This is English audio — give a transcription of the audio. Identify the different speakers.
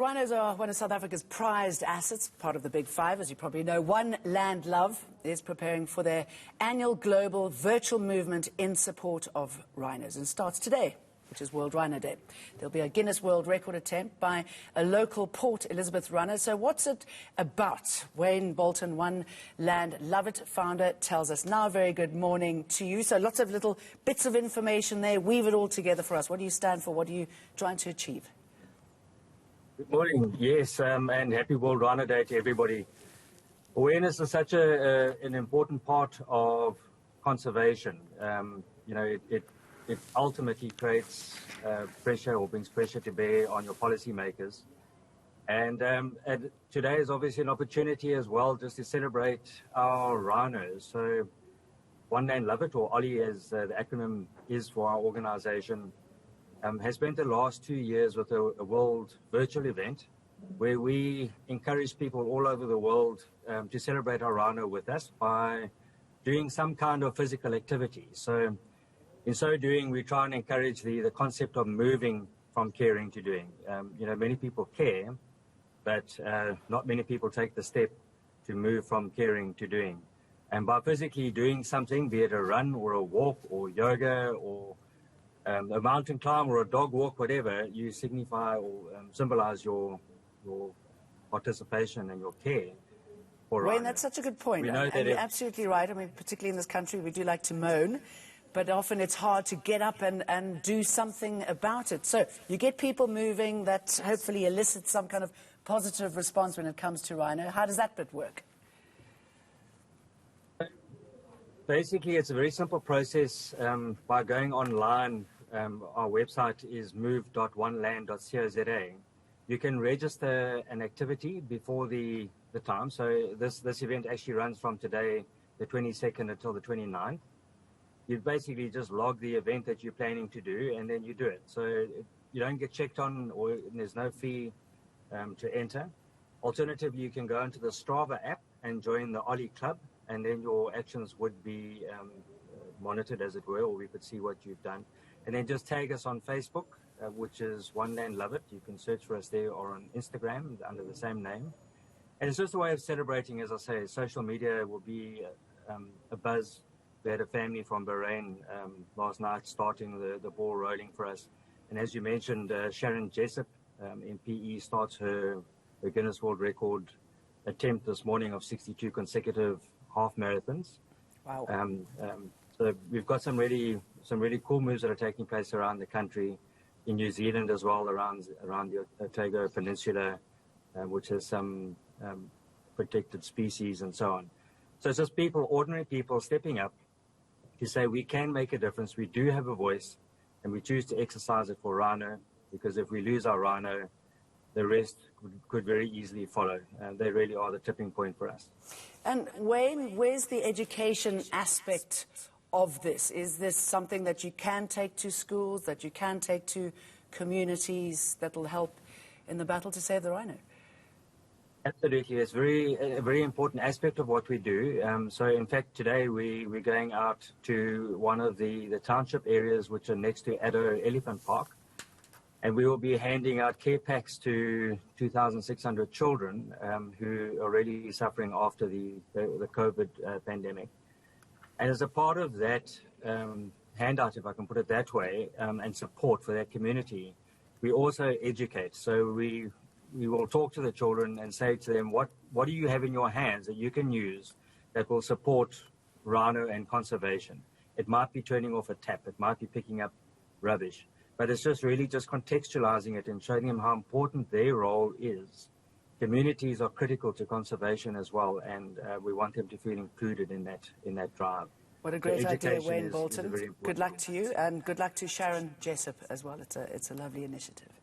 Speaker 1: Rhinos are one of South Africa's prized assets, part of the Big Five, as you probably know. One Land Love is preparing for their annual global virtual movement in support of rhinos and starts today, which is World Rhino Day. There'll be a Guinness World Record attempt by a local Port Elizabeth runner. So what's it about? Wayne Bolton, One Land Love It founder, tells us now. Very good morning to you. So lots of little bits of information there. Weave it all together for us. What do you stand for? What are you trying to achieve?
Speaker 2: Good morning. Yes, and happy World Rhino Day to everybody. Awareness is such an important part of conservation. It ultimately creates pressure or brings pressure to bear on your policymakers. And today is obviously an opportunity as well just to celebrate our rhinos. So One Land Love It, or OLLI as the acronym is for our organization, has spent the last 2 years with a world virtual event where we encourage people all over the world to celebrate our rhino with us by doing some kind of physical activity. So in so doing, we try and encourage the concept of moving from caring to doing. Many people care, but not many people take the step to move from caring to doing. And by physically doing something, be it a run or a walk or yoga or a mountain climb or a dog walk, whatever, you signify or symbolize your participation and your care for
Speaker 1: Wayne,
Speaker 2: rhinos.
Speaker 1: that's such a good point.
Speaker 2: We know
Speaker 1: and you're absolutely right. I mean, particularly in this country, we do like to moan, but often it's hard to get up and do something about it. So you get people moving, that hopefully elicits some kind of positive response when it comes to rhino. How does that bit work?
Speaker 2: Basically, it's a very simple process. By going online, our website is move.oneland.co.za. You can register an activity before the time. So this event actually runs from today, the 22nd, until the 29th. You basically just log the event that you're planning to do, and then you do it. So you don't get checked on, or there's no fee to enter. Alternatively, you can go into the Strava app and join the OLLI Club, and then your actions would be monitored, as it were, or we could see what you've done. And then just tag us on Facebook, which is One Land Love It. You can search for us there, or on Instagram under the same name. And it's just a way of celebrating, as I say. Social media will be a buzz. We had a family from Bahrain last night starting the ball rolling for us. And as you mentioned, Sharon Jessup in PE starts her Guinness World Record attempt this morning of 62 consecutive half marathons.
Speaker 1: Wow.
Speaker 2: So we've got some really cool moves that are taking place around the country, in New Zealand as well, around the Otago Peninsula, which has some protected species and so on. So it's just people, ordinary people, stepping up to say we can make a difference, we do have a voice, and we choose to exercise it for rhino, because if we lose our rhino, the rest could very easily follow. They really are the tipping point for us.
Speaker 1: And Wayne, where's the education aspect of this? Is this something that you can take to schools, that you can take to communities, that will help in the battle to save the rhino?
Speaker 2: Absolutely. It's a very important aspect of what we do. So in fact, today we're going out to one of the township areas which are next to Addo Elephant Park. And we will be handing out care packs to 2,600 children who are really suffering after the COVID pandemic. And as a part of that handout, if I can put it that way, and support for that community, we also educate. So we will talk to the children and say to them, what do you have in your hands that you can use that will support rhino and conservation? It might be turning off a tap, it might be picking up rubbish. But it's just really just contextualizing it and showing them how important their role is. Communities are critical to conservation as well, and we want them to feel included in that drive.
Speaker 1: What a great idea, Wayne Bolton. Good luck to you, and good luck to Sharon Jessup as well. It's a lovely initiative.